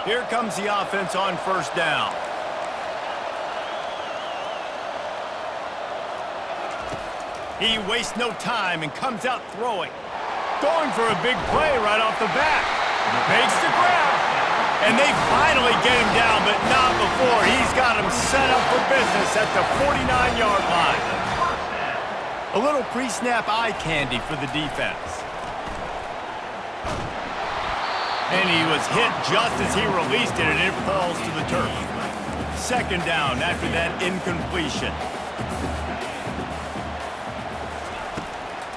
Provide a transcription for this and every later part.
Here comes the offense on first down. He wastes no time and comes out throwing. Going for a big play right off the bat. Makes the grab. And they finally get him down, but not before. He's got him set up for business at the 49-yard line. A little pre-snap eye candy for the defense. And he was hit just as he released it, and it falls to the turf. Second down after that incompletion.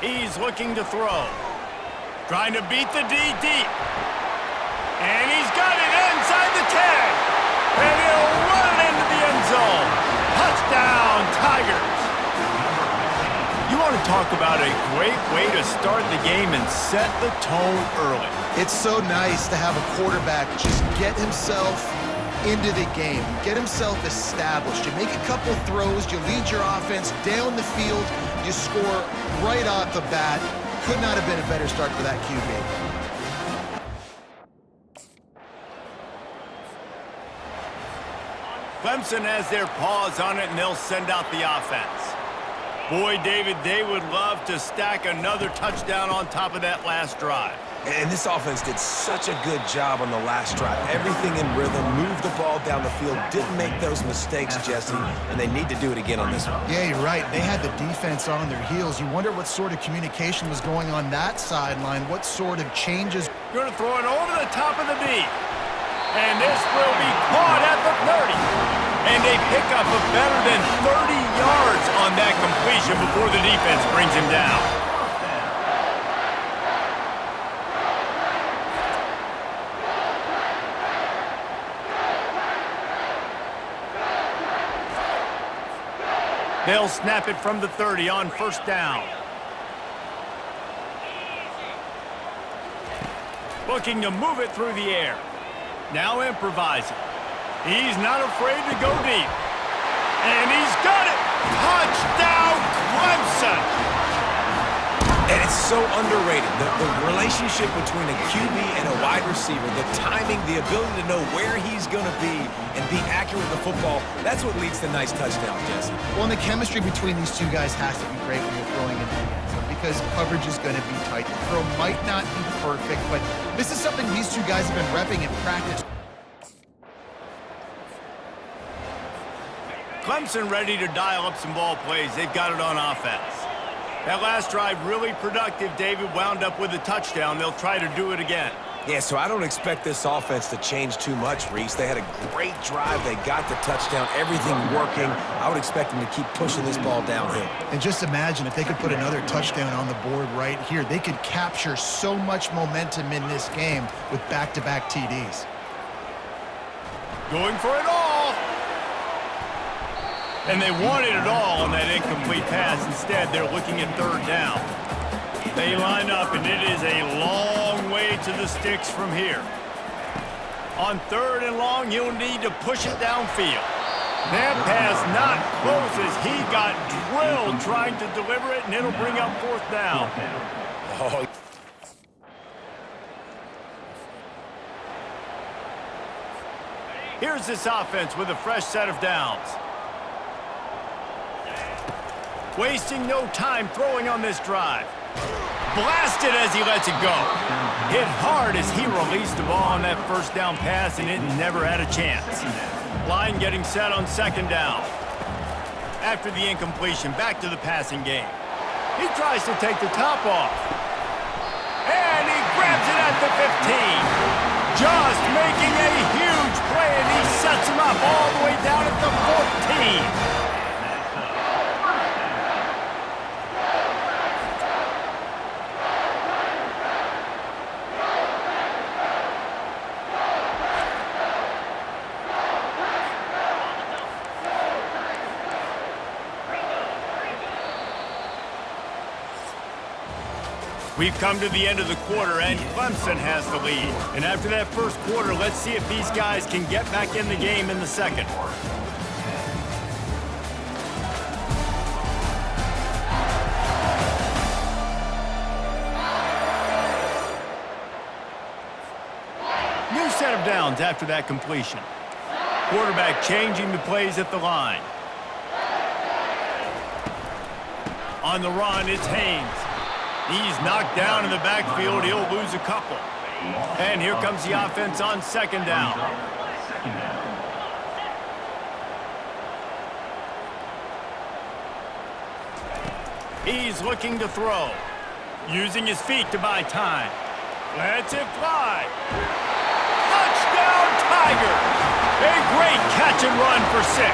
He's looking to throw. Trying to beat the D deep. And he's got it inside the 10. And he'll run it into the end zone. Touchdown, Tigers. You want to talk about a great way to start the game and set the tone early. It's so nice to have a quarterback just get himself into the game, get himself established. You make a couple throws, you lead your offense down the field, you score right off the bat. Could not have been a better start for that QB. Clemson has their paws on it, and they'll send out the offense. Boy, David, they would love to stack another touchdown on top of that last drive. And this offense did such a good job on the last drive. Everything in rhythm, moved the ball down the field, didn't make those mistakes, Jesse, and they need to do it again on this one. Yeah, you're right. They had the defense on their heels. You wonder what sort of communication was going on that sideline, what sort of changes. Going to throw it over the top of the D. And this will be caught at the 30. And they pick up a better than 30 yards on that completion before the defense brings him down. They'll snap it from the 30 on first down. Looking to move it through the air. Now improvising. He's not afraid to go deep. And he's got it! Touchdown, Clemson! And it's so underrated. The relationship between a QB and a wide receiver, the timing, the ability to know where he's going to be and be accurate with the football, that's what leads to nice touchdowns, Jesse. Well, and the chemistry between these two guys has to be great when you're throwing into the end zone because coverage is going to be tight. The throw might not be perfect, but this is something these two guys have been repping in practice. Clemson ready to dial up some ball plays. They've got it on offense. That last drive really productive. David wound up with a touchdown. They'll try to do it again. Yeah, so I don't expect this offense to change too much, Reese. They had a great drive. They got the touchdown, everything working. I would expect them to keep pushing this ball downhill. And just imagine if they could put another touchdown on the board right here. They could capture so much momentum in this game with back-to-back TDs. Going for it all. And they wanted it all on that incomplete pass. Instead, they're looking at third down. They line up, and it is a long way to the sticks from here. On third and long, you'll need to push it downfield. That pass not close as he got drilled trying to deliver it, and it'll bring up fourth down. Oh. Here's this offense with a fresh set of downs. Wasting no time throwing on this drive. Blasted as he lets it go. Hit hard as he released the ball on that first down pass, and it never had a chance. Line getting set on second down. After the incompletion, back to the passing game. He tries to take the top off. And he grabs it at the 15. Just making a huge play, and he sets him up all the way down at the 14. We've come to the end of the quarter, and Clemson has the lead. And after that first quarter, let's see if these guys can get back in the game in the second. New set of downs after that completion. Quarterback changing the plays at the line. On the run, it's Haynes. He's knocked down in the backfield. He'll lose a couple. And here comes the offense on second down. He's looking to throw. Using his feet to buy time. Lets it fly. Touchdown, Tigers! A great catch and run for 6.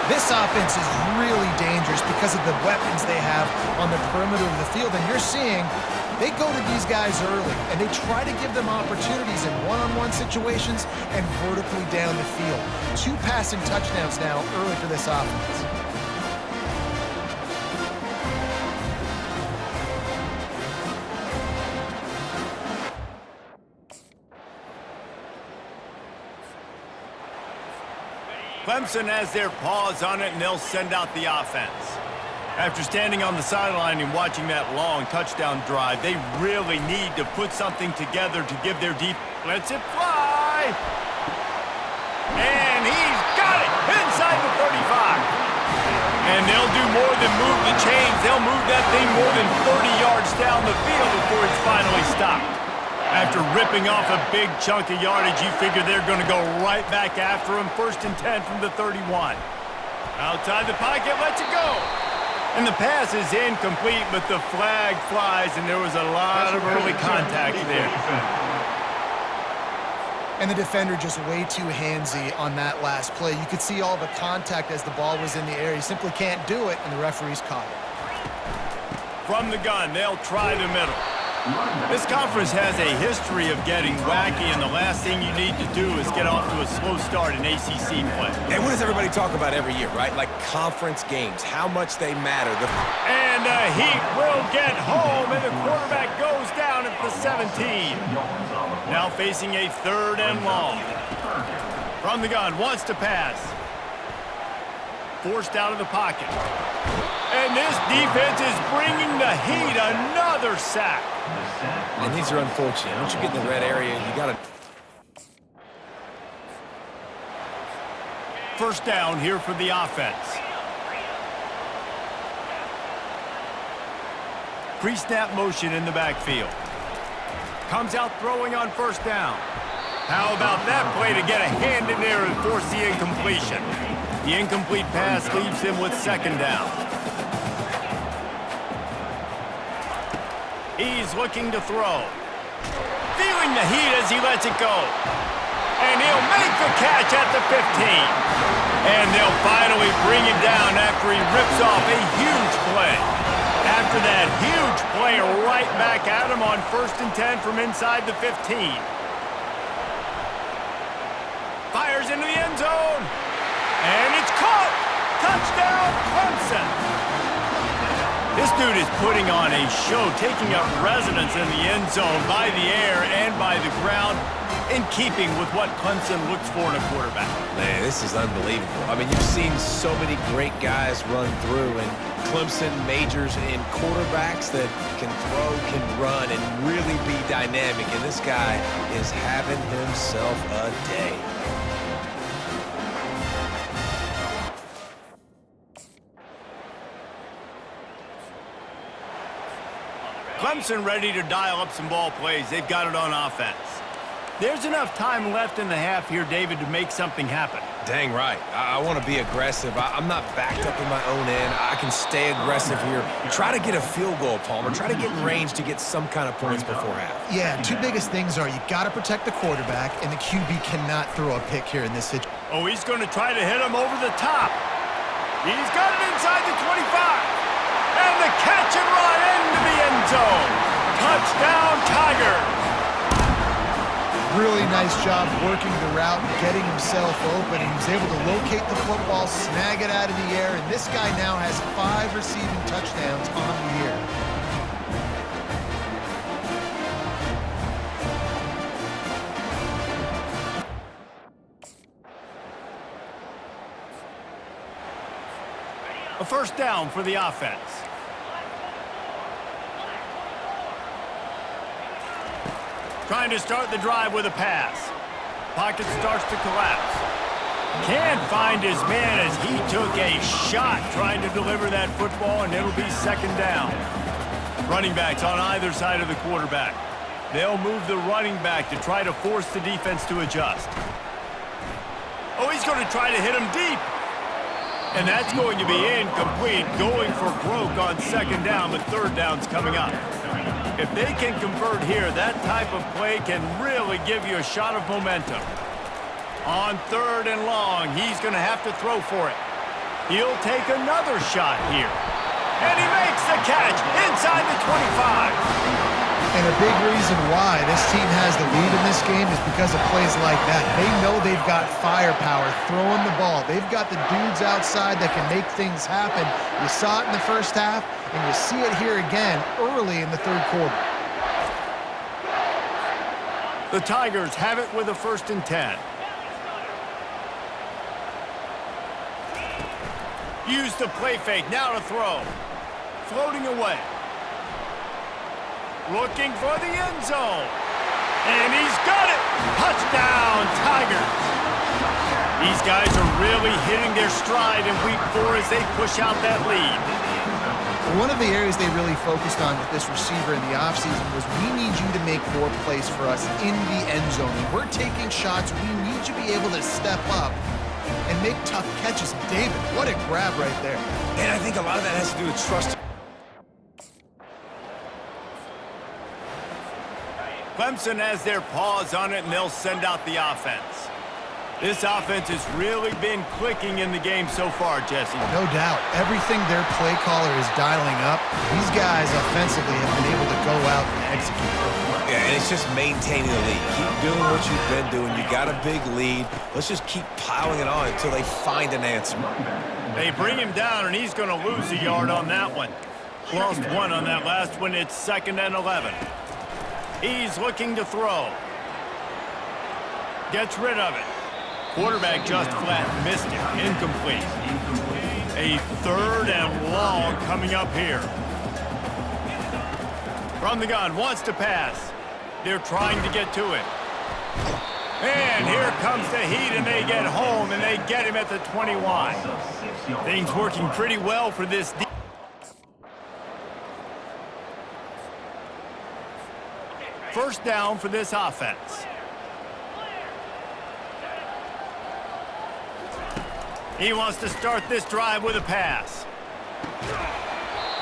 This offense is really dangerous because of the weapons they have on the perimeter of the field. And you're seeing they go to these guys early, and they try to give them opportunities in one-on-one situations and vertically down the field. 2 passing touchdowns now early for this offense. Clemson has their paws on it, and they'll send out the offense. After standing on the sideline and watching that long touchdown drive, they really need to put something together to give their deep. Lets it fly! And he's got it inside the 35. And they'll do more than move the chains. They'll move that thing more than 30 yards down the field before it's finally stopped. After ripping off a big chunk of yardage, you figure they're going to go right back after him. 1st and 10 from the 31. Outside the pocket, lets it go. And the pass is incomplete, but the flag flies, and there was a lot of early contact there. And the defender just way too handsy on that last play. You could see all the contact as the ball was in the air. He simply can't do it, and the referee's caught it. From the gun, they'll try the middle. This conference has a history of getting wacky, and the last thing you need to do is get off to a slow start in ACC play. And what does everybody talk about every year, right? Like conference games, how much they matter. And the Heat will get home, and the quarterback goes down at the 17. Now facing a 3rd and long. From the gun, wants to pass. Forced out of the pocket. And this defense is bringing the Heat another sack. And these are unfortunate. Once you get in the red area, you got to... 1st down here for the offense. Pre-snap motion in the backfield. Comes out throwing on 1st down. How about that play to get a hand in there and force the incompletion? The incomplete pass leaves him with 2nd down. He's looking to throw. Feeling the heat as he lets it go. And he'll make the catch at the 15. And they'll finally bring him down after he rips off a huge play. After that huge play, right back at him on 1st and 10 from inside the 15. Fires into the end zone. And it's caught. Touchdown, Clemson. This dude is putting on a show, taking up residence in the end zone by the air and by the ground, in keeping with what Clemson looks for in a quarterback. Man, this is unbelievable. I mean, you've seen so many great guys run through, and Clemson majors in quarterbacks that can throw, can run, and really be dynamic, and this guy is having himself a day. Clemson ready to dial up some ball plays. They've got it on offense. There's enough time left in the half here, David, to make something happen. Dang right. I want to be aggressive. I'm not backed up in my own end. I can stay aggressive here. Try to get a field goal, Palmer. Try to get in range to get some kind of points before half. Yeah, 2 biggest things are you got to protect the quarterback, and the QB cannot throw a pick here in this situation. Oh, he's going to try to hit him over the top. He's got it inside the 25. And the catch and run into the end zone. Touchdown, Tigers. Really nice job working the route, getting himself open, and he was able to locate the football, snag it out of the air, and this guy now has 5 receiving touchdowns on the year. A 1st down for the offense. Trying to start the drive with a pass. Pocket starts to collapse. Can't find his man as he took a shot trying to deliver that football, and it'll be second down. Running backs on either side of the quarterback. They'll move the running back to try to force the defense to adjust. Oh, he's going to try to hit him deep. And that's going to be incomplete, going for broke on second down, but third down's coming up. If they can convert here, that type of play can really give you a shot of momentum. On third and long, he's going to have to throw for it. He'll take another shot here. And he makes the catch inside the 25. And a big reason why this team has the lead in this game is because of plays like that. They know they've got firepower throwing the ball. They've got the dudes outside that can make things happen. You saw it in the first half, and you see it here again early in the third quarter. The Tigers have it with a 1st and 10. Use the play fake, now to throw. Floating away. Looking for the end zone. And he's got it! Touchdown, Tigers! These guys are really hitting their stride in week 4 as they push out that lead. One of the areas they really focused on with this receiver in the offseason was we need you to make more plays for us in the end zone. When we're taking shots, we need you to be able to step up and make tough catches. David, what a grab right there. And I think a lot of that has to do with trust. Clemson has their paws on it, and they'll send out the offense. This offense has really been clicking in the game so far, Jesse. No doubt. Everything their play caller is dialing up, these guys offensively have been able to go out and execute. Yeah, and it's just maintaining the lead. Keep doing what you've been doing. You got a big lead. Let's just keep piling it on until they find an answer. They bring him down, and he's going to lose a yard on that one. Lost 1 on that last one. It's 2nd and 11. He's looking to throw. Gets rid of it. Quarterback just flat missed it. Incomplete. A 3rd and long coming up here. From the gun, wants to pass. They're trying to get to it. And here comes the heat, and they get home, and they get him at the 21. Things working pretty well for this defense. First down for this offense. He wants to start this drive with a pass.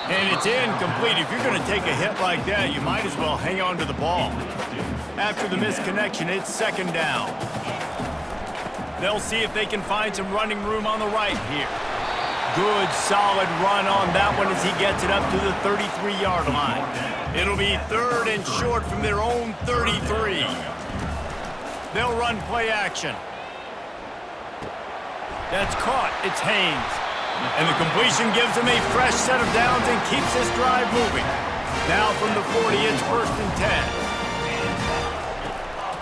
And it's incomplete. If you're going to take a hit like that, you might as well hang on to the ball. After the misconnection, it's 2nd down. They'll see if they can find some running room on the right here. Good, solid run on that one as he gets it up to the 33-yard line. It'll be 3rd and short from their own 33. They'll run play action. That's caught. It's Haynes. And the completion gives him a fresh set of downs and keeps this drive moving. Now from the 40, it's 1st and 10.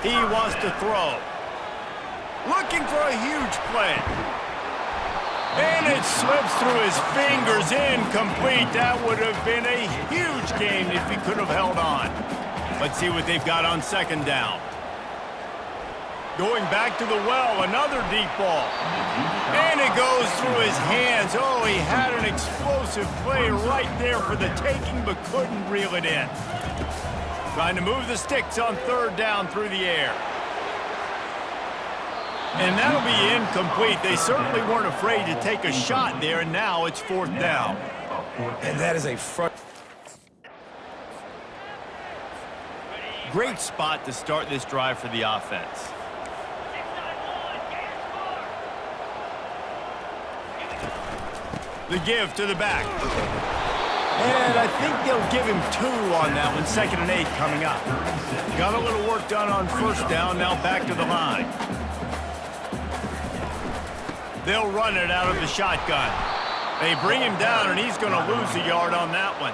He wants to throw. Looking for a huge play. And it slips through his fingers, incomplete. That would have been a huge gain if he could have held on. Let's see what they've got on 2nd down. Going back to the well, another deep ball. And it goes through his hands. Oh, he had an explosive play right there for the taking, but couldn't reel it in. Trying to move the sticks on 3rd down through the air. And that'll be incomplete. They certainly weren't afraid to take a shot there, and now it's 4th down. And that is a front. Great spot to start this drive for the offense. The give to the back. And I think they'll give him 2 on that one. 2nd and 8 coming up. Got a little work done on 1st down. Now back to the line. They'll run it out of the shotgun. They bring him down, and he's going to lose a yard on that one.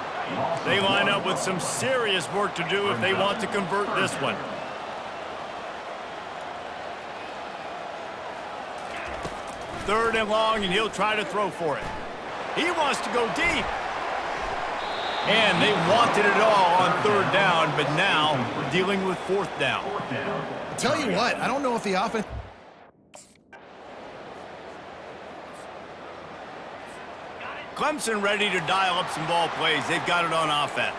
They line up with some serious work to do if they want to convert this one. Third and long, and he'll try to throw for it. He wants to go deep. And they wanted it all on 3rd down, but but now dealing with fourth down. Tell you what, I don't know if the offense... Clemson ready to dial up some ball plays. They've got it on offense.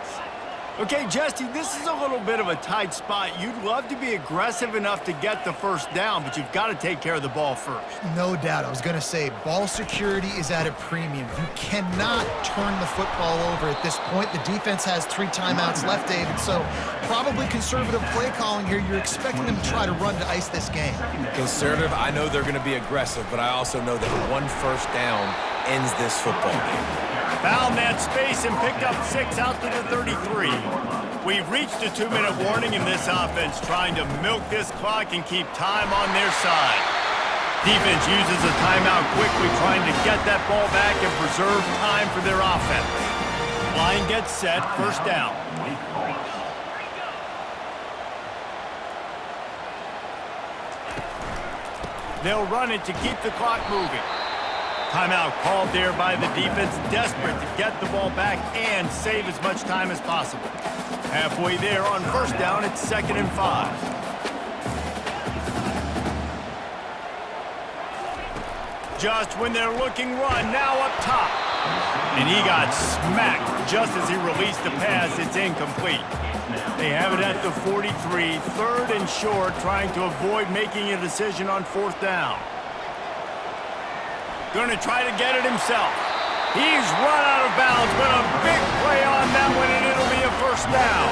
Okay, Jesse, this is a little bit of a tight spot. You'd love to be aggressive enough to get the first down, but you've got to take care of the ball first. No doubt. I was going to say, ball security is at a premium. You cannot turn the football over at this point. The defense has 3 timeouts left, David, so probably conservative play calling here. You're expecting them to try to run to ice this game. Conservative, I know they're going to be aggressive, but I also know that 1 first down ends this football game. Found that space and picked up 6 out to the 33. We've reached a 2-minute warning in this offense, trying to milk this clock and keep time on their side. Defense uses a timeout quickly, trying to get that ball back and preserve time for their offense. Line gets set, first down. They'll run it to keep the clock moving. Timeout called there by the defense, desperate to get the ball back and save as much time as possible. Halfway there on first down, it's 2nd and 5. Just when they're looking run, now up top. And he got smacked just as he released the pass. It's incomplete. They have it at the 43, 3rd and short, trying to avoid making a decision on 4th down. Going to try to get it himself. He's run out of bounds, but a big play on that one, and it'll be a first down.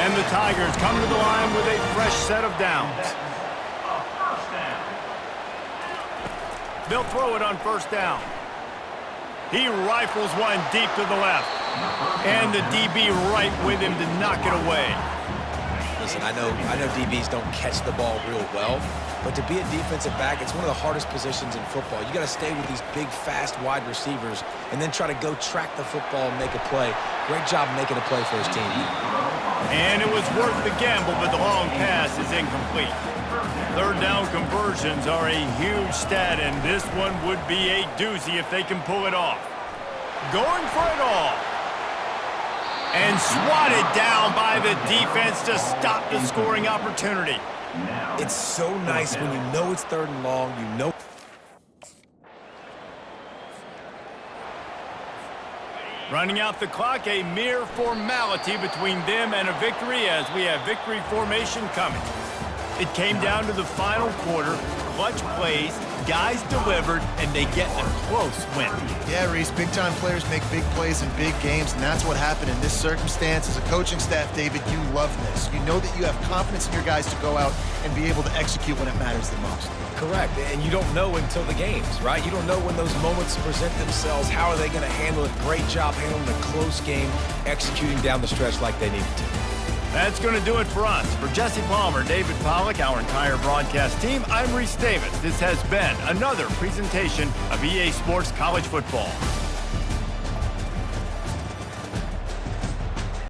And the Tigers come to the line with a fresh set of downs. They'll throw it on first down. He rifles one deep to the left. And the DB right with him to knock it away. Listen, I know DBs don't catch the ball real well, but to be a defensive back, it's one of the hardest positions in football. You got to stay with these big, fast wide receivers and then try to go track the football and make a play. Great job making a play for his team. And it was worth the gamble, but the long pass is incomplete. 3rd down conversions are a huge stat, and this one would be a doozy if they can pull it off. Going for it all. And swatted down by the defense to stop the scoring opportunity. It's so nice when you know it's 3rd and long, you know. Running out the clock, a mere formality between them and a victory as we have victory formation coming. It came down to the final quarter, clutch plays, guys delivered, and they get a close win. Yeah, Reese, big-time players make big plays in big games, and that's what happened in this circumstance. As a coaching staff, David, you love this. You know that you have confidence in your guys to go out and be able to execute when it matters the most. Correct, and you don't know until the games, right? You don't know when those moments present themselves. How are they going to handle it? Great job handling a close game, executing down the stretch like they needed to. That's going to do it for us. For Jesse Palmer, David Pollack, our entire broadcast team, I'm Reese Davis. This has been another presentation of EA Sports College Football.